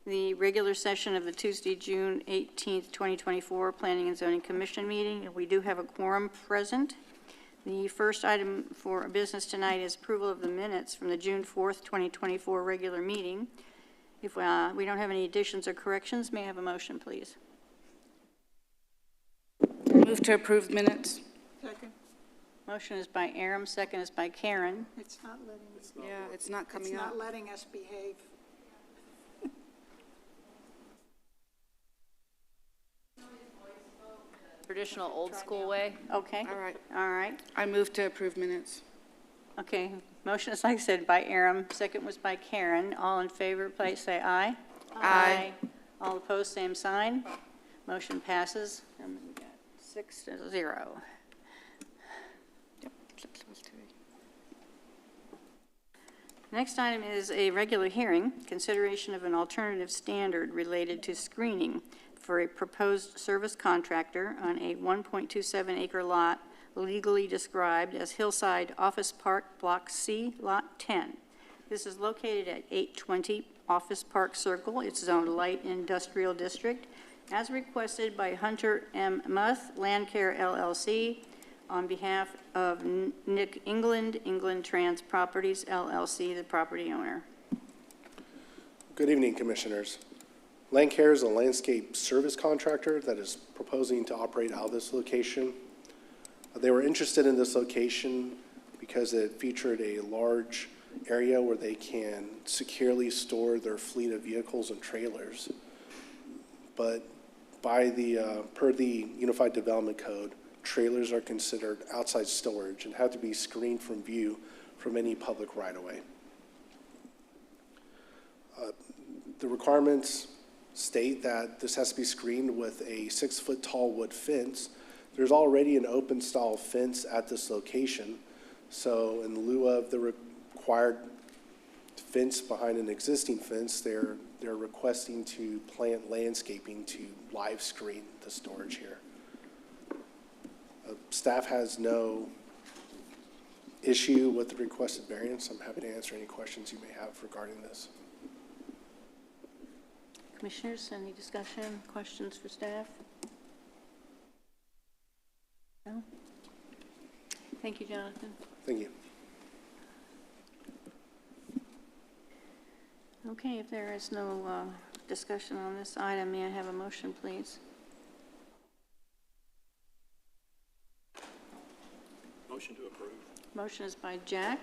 the regular session of the Tuesday, June 18th, 2024 Planning and Zoning Commission meeting. We do have a quorum present. The first item for business tonight is approval of the minutes from the June 4th, 2024 regular meeting. If we don't have any additions or corrections, may I have a motion, please? Move to approve minutes. Second. Motion is by Aram, second is by Karen. It's not letting. It's not coming It's up. not letting us behave. Traditional old school way. Okay. All right. I move to approve minutes. Okay. Motion is, like I said, by Aram. Second was by Karen. All in favor, please say aye. Aye. All opposed, same sign. Motion passes. And we got 6-0. Next item is a regular hearing, consideration of an alternative standard related to screening for a proposed service contractor on a 1.27 acre lot legally described as Hillside Office Park Block C, Lot 10. This is located at 820 Office Park Circle. It's zoned light industrial district, as requested by Hunter M. Muth, Landcare LLC, on behalf of Nick England, England Trans Properties LLC, the property owner. Good evening, Commissioners. Landcare is a landscape service contractor that is proposing to operate out of this location. They were interested in this location because it featured a large area where they can securely store their fleet of vehicles and trailers. But by per the Unified Development Code, trailers are considered outside storage and have to be screened from view from any public right-of-way. The requirements state that this has to be screened with a 6-foot tall wood fence. There's already an open style fence at this location, so in lieu of the required fence behind an existing fence, they're requesting to plant landscaping to live screen the storage here. Staff has no issue with the requested variance. I'm happy to answer any questions you may have regarding this. Commissioners, any discussion, questions for staff? No? Thank you, Jonathan. Thank you. Okay, if there is no discussion on this item, may I have a motion, please? Motion to approve. Motion is by Jack.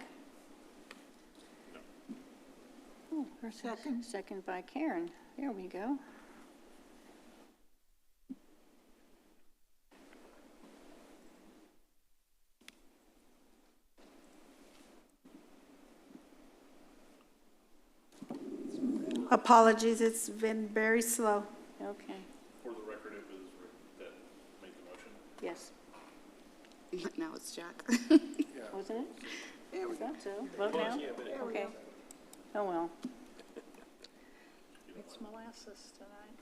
Oh, Second. Second by Karen. There we go. Apologies, it's been very slow. Okay. For the record, it was Rick that made the motion. Yes. Now it's Jack. Wasn't it? There we I thought so. Vote now? Okay. Oh, well. It's molasses tonight.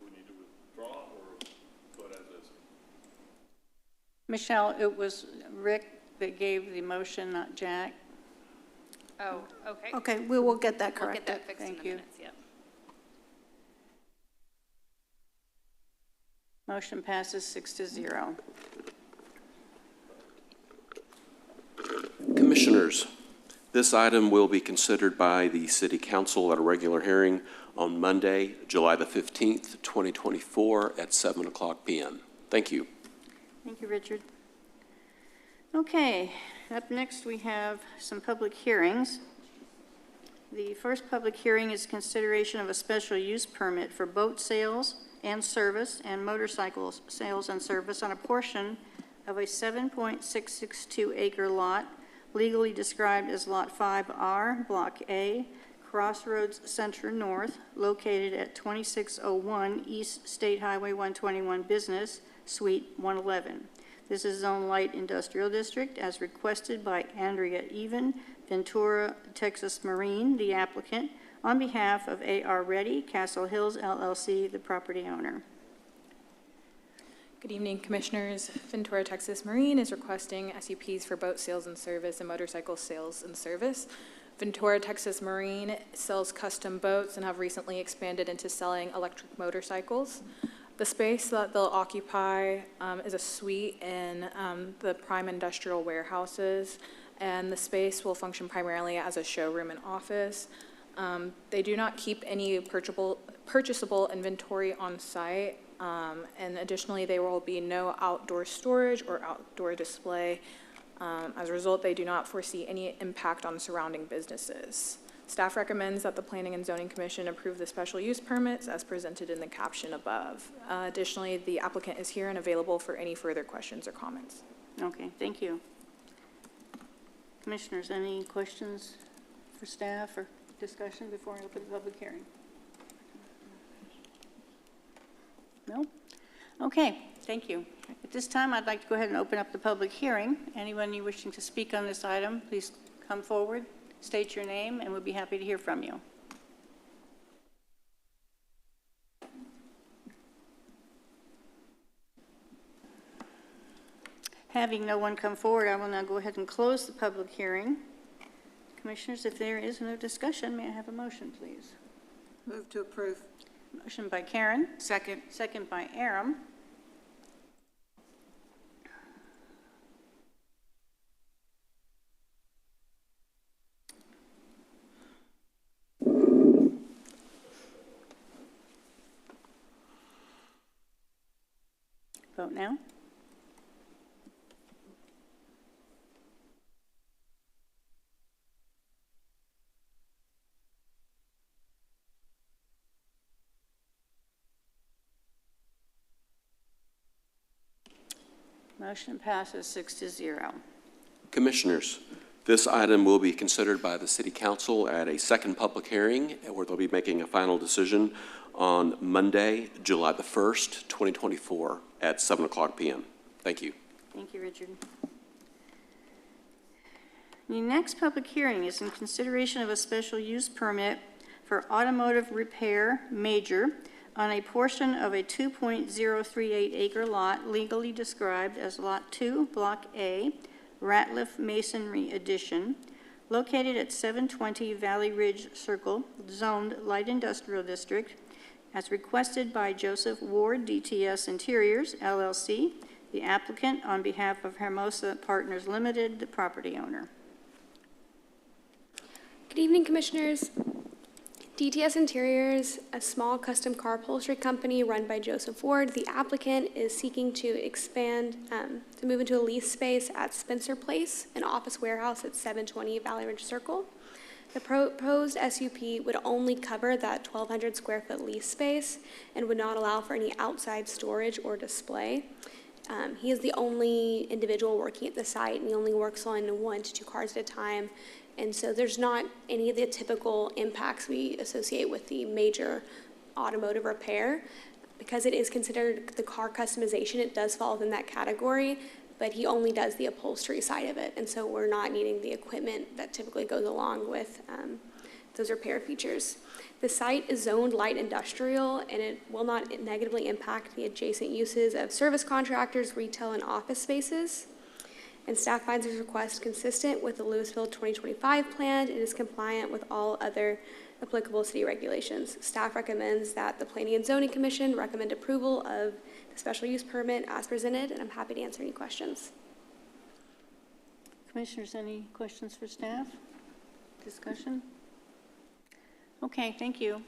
We need to withdraw or vote as is? Michelle, it was Rick that gave the motion, not Jack. Oh, okay. Okay, we will get that We'll get corrected. that fixed in Thank the you. minutes, yep. Motion passes 6-0. Commissioners, this item will be considered by the City Council at a regular hearing on Monday, July the 15th, 2024 at 7:00 p.m. Thank you. Thank you, Richard. Okay, up next we have some public hearings. The first public hearing is consideration of a special use permit for boat sales and service and motorcycle sales and service on a portion of a 7.662 acre lot legally described as Lot 5R, Block A, Crossroads Center North, located at 2601 East State Highway 121 Business, Suite 111. This is Zone Light Industrial District as requested by Andrea Even, Ventura, Texas Marine, the applicant, on behalf of A.R. Reddy, Castle Hills LLC, the property owner. Good evening, Commissioners. Ventura, Texas Marine is requesting SUPs for boat sales and service and motorcycle sales and service Ventura, Texas Marine sells custom boats and have recently expanded into selling electric motorcycles. The space that they'll occupy is a suite in the prime industrial warehouses, and the space will function primarily as a showroom and office. They do not keep any purchasable inventory on site, and additionally, there will be no outdoor storage or outdoor display. As a result, they do not foresee any impact on surrounding businesses. Staff recommends that the Planning and Zoning Commission approve the special use permits as presented in the caption above. Additionally, the applicant is here and available for any further questions or comments. Okay, thank you. Commissioners, any questions for staff or discussion before I open the public hearing? No? Okay, thank you. At this time, I'd like to go ahead and open up the public hearing. Anyone you wishing to speak on this item, please come forward, state your name, and we'll be happy to hear from you. Having no one come forward, I will now go ahead and close the public hearing. Commissioners, if there is no discussion, may I have a motion, please? Move to approve. Motion by Karen, Second. second by Aram. Vote now. Motion passes 6-0. Commissioners, this item will be considered by the City Council at a second public hearing, where they'll be making a final decision on Monday, July the 1st, 2024, at 7 o'clock p.m. Thank you. Thank you, Richard. The next public hearing is in consideration of a special use permit for automotive repair major on a portion of a 2.038 acre lot legally described as Lot 2, Block A, Ratliff Masonry Addition, located at 720 Valley Ridge Circle, zoned Light Industrial District, as requested by Joseph Ward, DTS Interiors, LLC, the applicant, on behalf of Hermosa Partners Limited, the property owner. Good evening, Commissioners. DTS Interiors, a small custom car upholstery company run by Joseph Ward. The applicant is seeking to expand, to move into a lease space at Spencer Place, an office warehouse at 720 Valley Ridge Circle. The proposed SUP would only cover that 1,200 square foot lease space and would not allow for any outside storage or display. He is the only individual working at the site, and he only works on 1 to 2 cars at a time. And so there's not any of the typical impacts we associate with the major automotive repair. Because it is considered the car customization, it does fall within that category, but he only does the upholstery side of it. And so we're not needing the equipment that typically goes along with those repair features. The site is zoned light industrial, and it will not negatively impact the adjacent uses of service contractors, retail, and office spaces. And staff finds this request consistent with the Lewisville 2025 plan and is compliant with all other applicable city regulations. Staff recommends that the Planning and Zoning Commission recommend approval of the special use permit as presented, and I'm happy to answer any questions. Commissioners, any questions for staff? Discussion? Okay, thank you.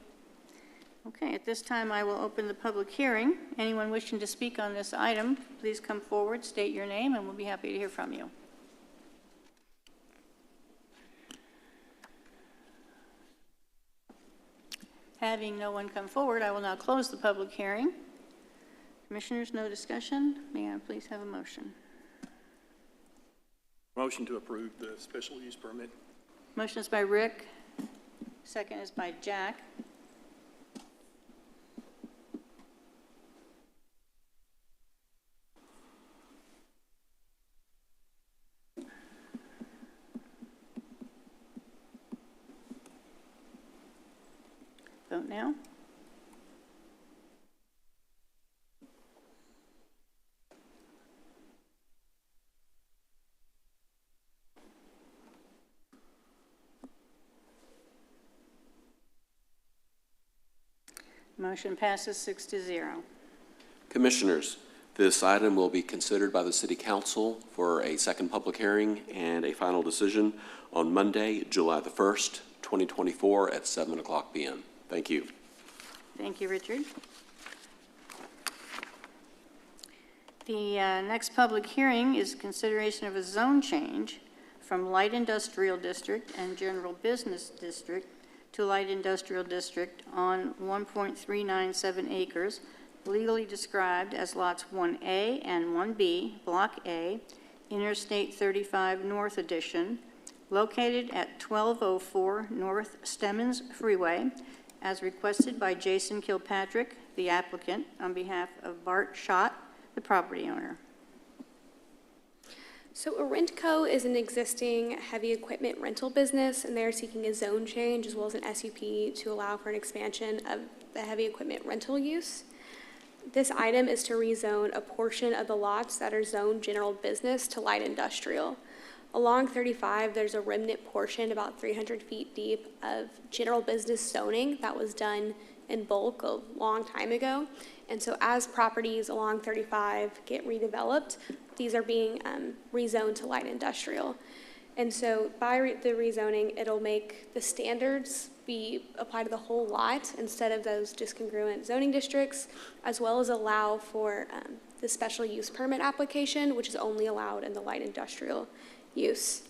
Okay, at this time, I will open the public hearing. Anyone wishing to speak on this item, please come forward, state your name, and we'll be happy to hear from you. Having no one come forward, I will now close the public hearing. Commissioners, no discussion. May I please have a motion? Motion to approve the special use permit. Motion is by Rick. Second is by Jack. Vote now. Motion passes 6-0. Commissioners, this item will be considered by the City Council for a second public hearing and a final decision on Monday, July the 1st, 2024 at 7 o'clock p.m. Thank you. Thank you, Richard. The next public hearing is consideration of a zone change from Light Industrial District and General Business District to Light Industrial District on 1.397 acres, legally described as lots 1A and 1B, Block A, Interstate 35 North Edition, located at 1204 North Stemmons Freeway, as requested by Jason Kilpatrick, the applicant, on behalf of Bart Schott, the property owner. So a rent-co is an existing heavy equipment rental business, and they're seeking a zone change as well as an SUP to allow for an expansion of the heavy equipment rental use. This item is to rezone a portion of the lots that are zoned general business to light industrial. Along 35, there's a remnant portion about 300 feet deep of general business zoning that was done in bulk a long time ago. And so as properties along 35 get redeveloped, these are being rezoned to light industrial. And so by the rezoning, it'll make the standards be applied to the whole lot instead of those discongruent zoning districts, as well as allow for the special use permit application, which is only allowed in the light industrial use.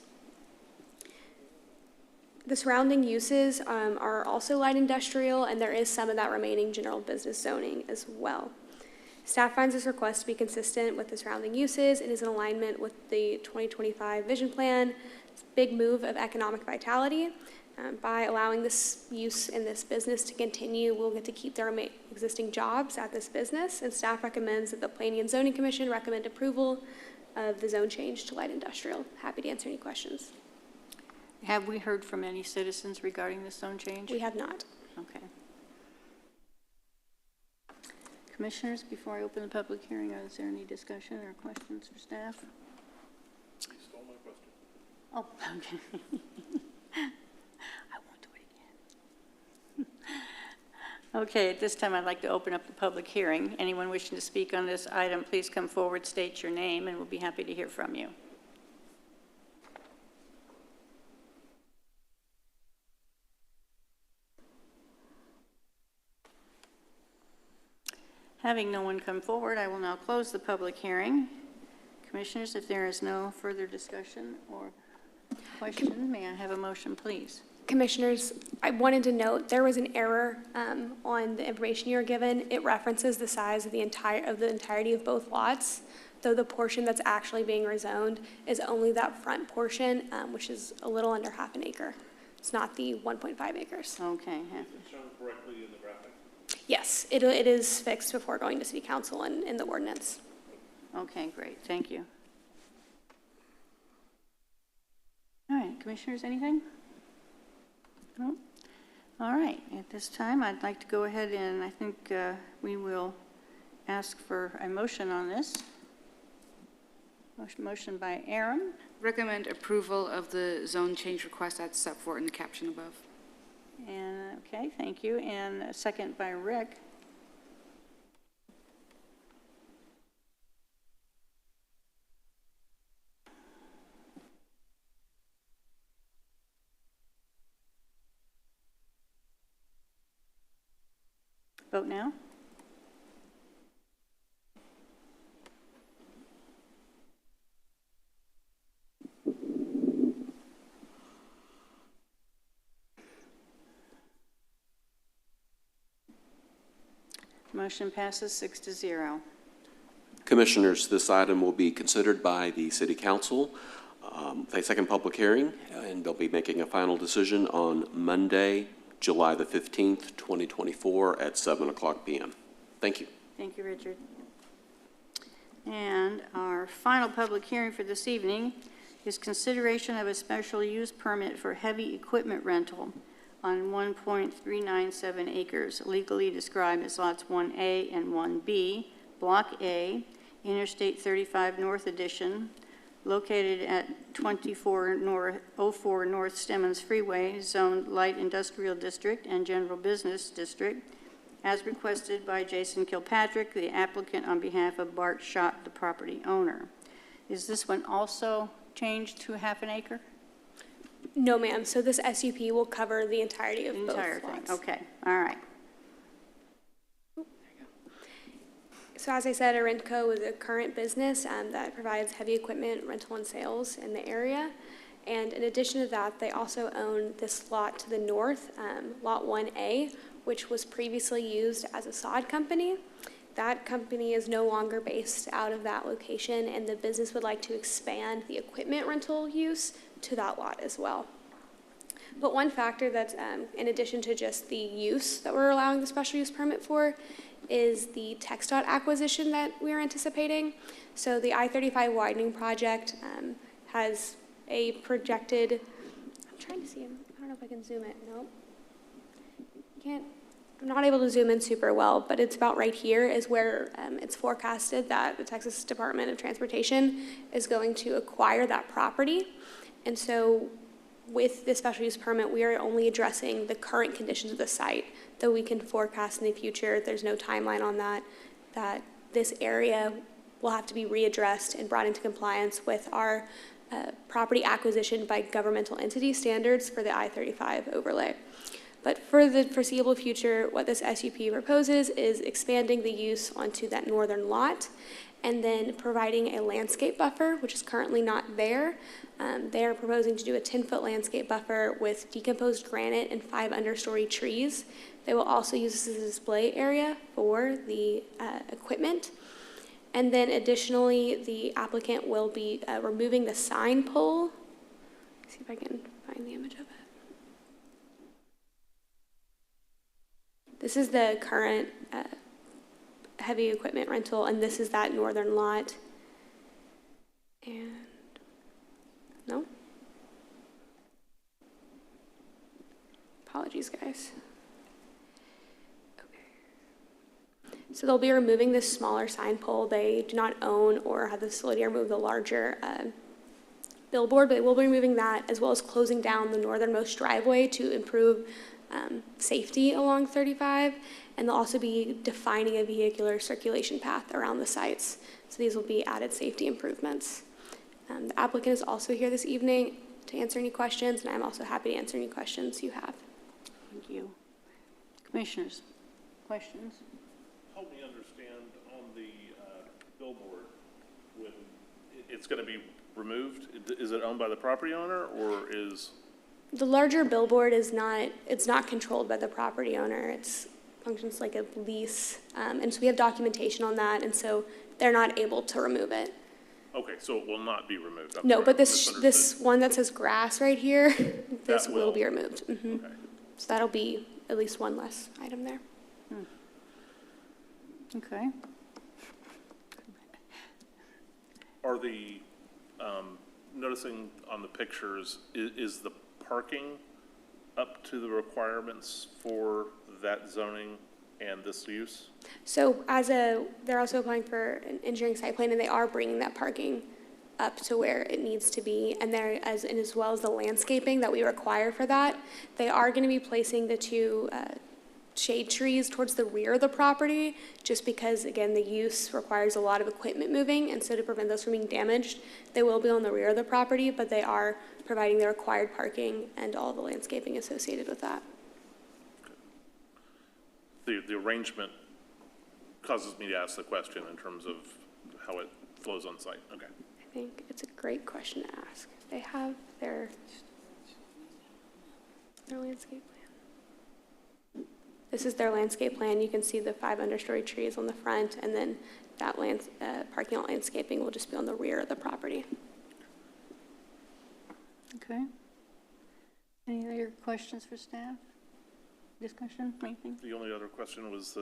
The surrounding uses are also light industrial, and there is some of that remaining general business zoning as well. Staff finds this request to be consistent with the surrounding uses and is in alignment with the 2025 vision plan. It's a big move of economic vitality. By allowing this use in this business to continue, we'll get to keep their existing jobs at this business, and staff recommends that the Planning and Zoning Commission recommend approval of the zone change to light industrial. Happy to answer any questions. Have we heard from any citizens regarding this zone change? We have not. Okay. Commissioners, before I open the public hearing, is there any discussion or questions for staff? You stole my question. Oh, okay. I won't do it again. Okay, at this time, I'd like to open up the public hearing. Anyone wishing to speak on this item, please come forward, state your name, and we'll be happy to hear from you. Having no one come forward, I will now close the public hearing. Commissioners, if there is no further discussion or question, may I have a motion, please? Commissioners, I wanted to note there was an error on the information you were given. It references the size of the entirety of both lots, though the portion that's actually being rezoned is only that front portion, which is a little under half an acre. It's not the 1.5 acres. Okay. Is it shown correctly in the graphic? Yes, it is fixed before going to City Council and in the ordinance. Okay, great. Thank you. All right, Commissioners, anything? No? All right, at this time, I'd like to go ahead and I think we will ask for a motion on this. Motion by Aaron. Recommend approval of the zone change request that's set forth in the caption above. And, okay, thank you. And a second by Rick. Vote now. Motion passes 6-0. Commissioners, this item will be considered by the City Council, a second public hearing, and they'll be making a final decision on Monday, July the 15th, 2024 at 7 o'clock p.m. Thank you. Thank you, Richard. And our final public hearing for this evening is consideration of a special use permit for heavy equipment rental on 1.397 acres, legally described as lots 1A and 1B, Block A, Interstate 35 North Edition, located at 2404 North Stemmons Freeway, zoned Light Industrial District and General Business District, as requested by Jason Kilpatrick, the applicant, on behalf of Bart Schott, the property owner. Is this one also changed to half an acre? No, ma'am. So this SUP will cover the entirety of both Entire thing, lots. okay, all right. So as I said, Arentco is a current business that provides heavy equipment rental and sales in the area. And in addition to that, they also own this lot to the north, Lot 1A, which was previously used as a sod company. That company is no longer based out of that location, and the business would like to expand the equipment rental use to that lot as well. But one factor that's, in addition to just the use that we're allowing the special use permit for, is the TxDOT acquisition that we are anticipating. So the I-35 widening project has a projected, I'm trying to see, I don't know if I can zoom it, nope. I'm not able to zoom in super well, but it's about right here is where it's forecasted that the Texas Department of Transportation is going to acquire that property. And so with this special use permit, we are only addressing the current conditions of the site, though we can forecast in the future, there's no timeline on that, that this area will have to be readdressed and brought into compliance with our property acquisition by governmental entity standards for the I-35 overlay. But for the foreseeable future, what this SUP proposes is expanding the use onto that northern lot and then providing a landscape buffer, which is currently not there. They are proposing to do a 10-foot landscape buffer with decomposed granite and 5 understory trees. They will also use this as a display area for the equipment. And then additionally, the applicant will be removing the sign pole. Let's see if I can find the image of it. This is the current heavy equipment rental, and this is that northern lot. And no? Apologies, guys. Okay. So they'll be removing this smaller sign pole. They do not own or have the facility remove the larger billboard, but they will be removing that as well as closing down the northernmost driveway to improve safety along 35, and they'll also be defining a vehicular circulation path around the sites. So these will be added safety improvements. The applicant is also here this evening to answer any questions, and I'm also happy to answer any questions you have. Thank you. Commissioners, questions? Help me understand on the billboard, when it's going to be removed, is it owned by the property owner or is? The larger billboard is not, it's not controlled by the property owner. It functions like a lease. And so we have documentation on that, and so they're not able to remove it. Okay, so it will not be removed. I'm No, sorry, but I this misunderstood. one that says grass right here, this That will be removed. Mhm. Okay. So that'll be at least one less item there. Okay. Are the, noticing on the pictures, is the parking up to the requirements for that zoning and this use? So they're also applying for an engineering site plan, and they are bringing that parking up to where it needs to be, and as well as the landscaping that we require for that. They are going to be placing the 2 shade trees towards the rear of the property, just because, again, the use requires a lot of equipment moving, and so to prevent those from being damaged, they will be on the rear of the property, but they are providing the required parking and all the landscaping associated with that. The arrangement causes me to ask the question in terms of how it flows on site. Okay. I think it's a great question to ask. They have their landscape plan. This is their landscape plan. You can see the 5 understory trees on the front, and then that parking lot landscaping will just be on the rear of the property. Okay. Any other questions for staff? Discussion, anything? The only other question was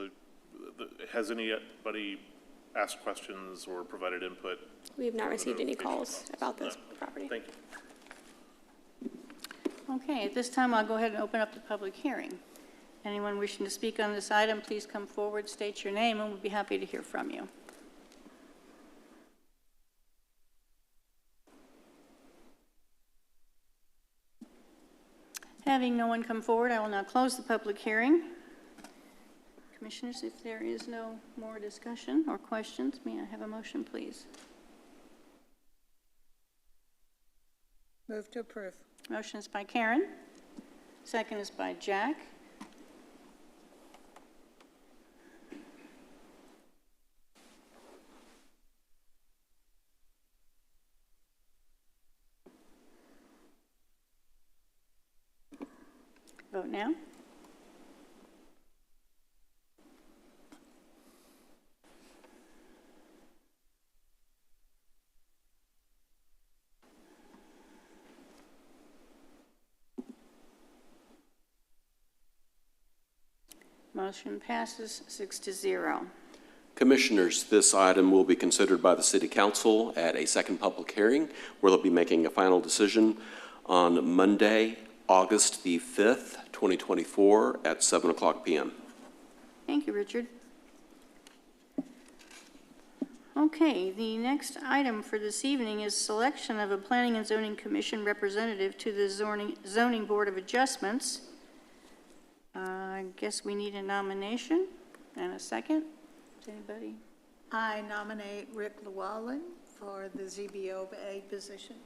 has anybody asked questions or provided input? We have not received any calls about this No. property. Thank you. Okay, at this time, I'll go ahead and open up the public hearing. Anyone wishing to speak on this item, please come forward, state your name, and we'll be happy to hear from you. Having no one come forward, I will now close the public hearing. Commissioners, if there is no more discussion or questions, may I have a motion, please? Move to approve. Motion is by Karen. Second is by Jack. Vote now. Motion passes 6-0. Commissioners, this item will be considered by the City Council at a second public hearing where they'll be making a final decision on Monday, August the 5th, 2024 at 7 o'clock p.m. Thank you, Richard. Okay, the next item for this evening is selection of a Planning and Zoning Commission representative to the Zoning Board of Adjustments. I guess we need a nomination and a second. Does anybody? I nominate Rick Llewellyn for the ZBOA position.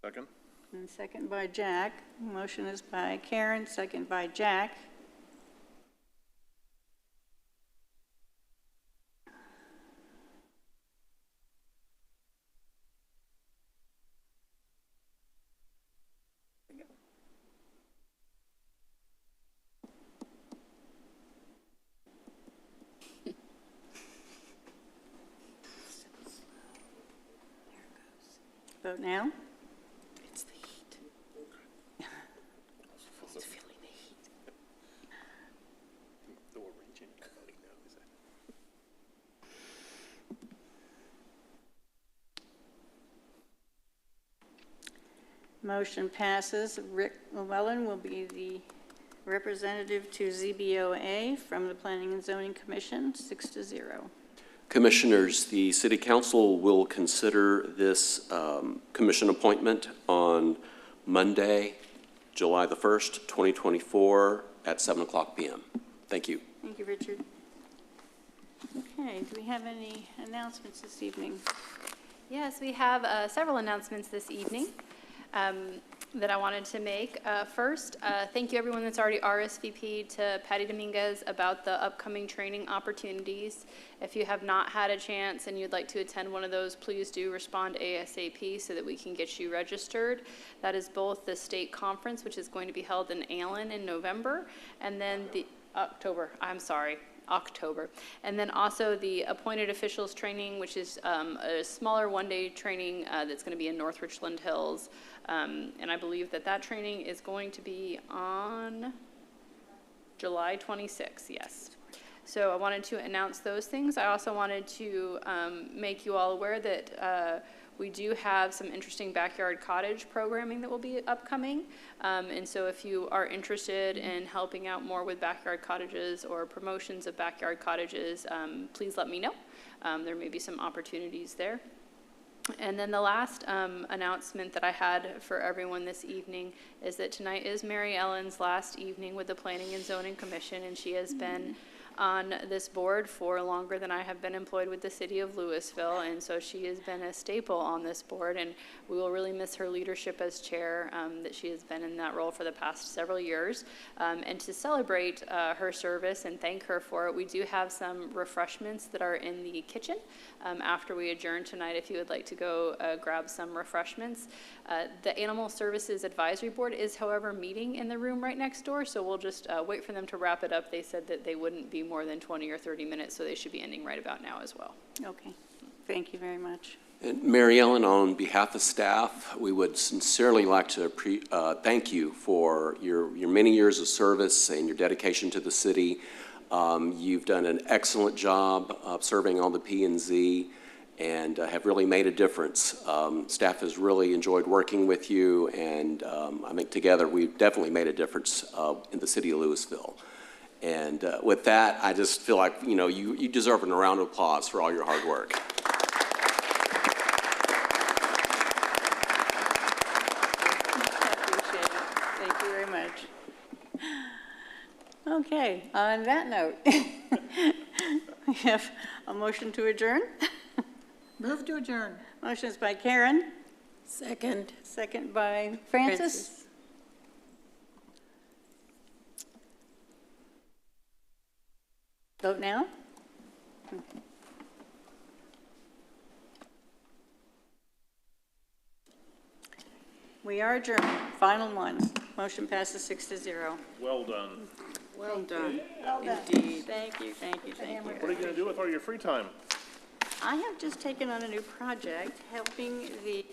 Second? And second by Jack. Motion is by Karen, second by Jack. Vote now. It's the heat. He's feeling the heat. The region. Nobody knows that. Motion passes. Rick Llewellyn will be the representative to ZBOA from the Planning and Zoning Commission, 6-0. Commissioners, the City Council will consider this commission appointment on Monday, July the 1st, 2024 at 7 o'clock p.m. Thank you. Thank you, Richard. Okay, do we have any announcements this evening? Yes, we have several announcements this evening that I wanted to make. First, thank you everyone that's already RSVP'd to Patty Dominguez about the upcoming training opportunities. If you have not had a chance and you'd like to attend one of those, please do respond ASAP so that we can get you registered. That is both the state conference, which is going to be held in Allen in November, and then the October, and then also the appointed officials training, which is a smaller one-day training that's going to be in North Richland Hills. And I believe that training is going to be on July 26th, yes. So I wanted to announce those things. I also wanted to make you all aware that we do have some interesting backyard cottage programming that will be upcoming. And so if you are interested in helping out more with backyard cottages or promotions of backyard cottages, please let me know. There may be some opportunities there. And then the last announcement that I had for everyone this evening is that tonight is Mary Ellen's last evening with the Planning and Zoning Commission, and she has been on this board for longer than I have been employed with the city of Lewisville, and so she has been a staple on this board, and we will really miss her leadership as chair, that she has been in that role for the past several years. And to celebrate her service and thank her for it, we do have some refreshments that are in the kitchen after we adjourn tonight, if you would like to go grab some refreshments. The Animal Services Advisory Board is, however, meeting in the room right next door, so we'll just wait for them to wrap it up. They said that they wouldn't be more than 20 or 30 minutes, so they should be ending right about now as well. Okay, thank you very much. And Mary Ellen, on behalf of staff, we would sincerely like to thank you for your many years of service and your dedication to the city. You've done an excellent job of serving on the P&Z and have really made a difference. Staff has really enjoyed working with you, and I think together we've definitely made a difference in the city of Lewisville. And with that, I just feel like, you deserve a round of applause for all your hard work. I appreciate it. Thank you very much. Okay, on that note, we have a motion to adjourn. Move to adjourn. Motion is by Karen, Second. second by Francis. Vote now. We are adjourned. Final one. Motion passes 6-0. Well done. Well done. Indeed. Thank you, thank you, thank you. What are you going to do with all your free time? I have just taken on a new project, helping the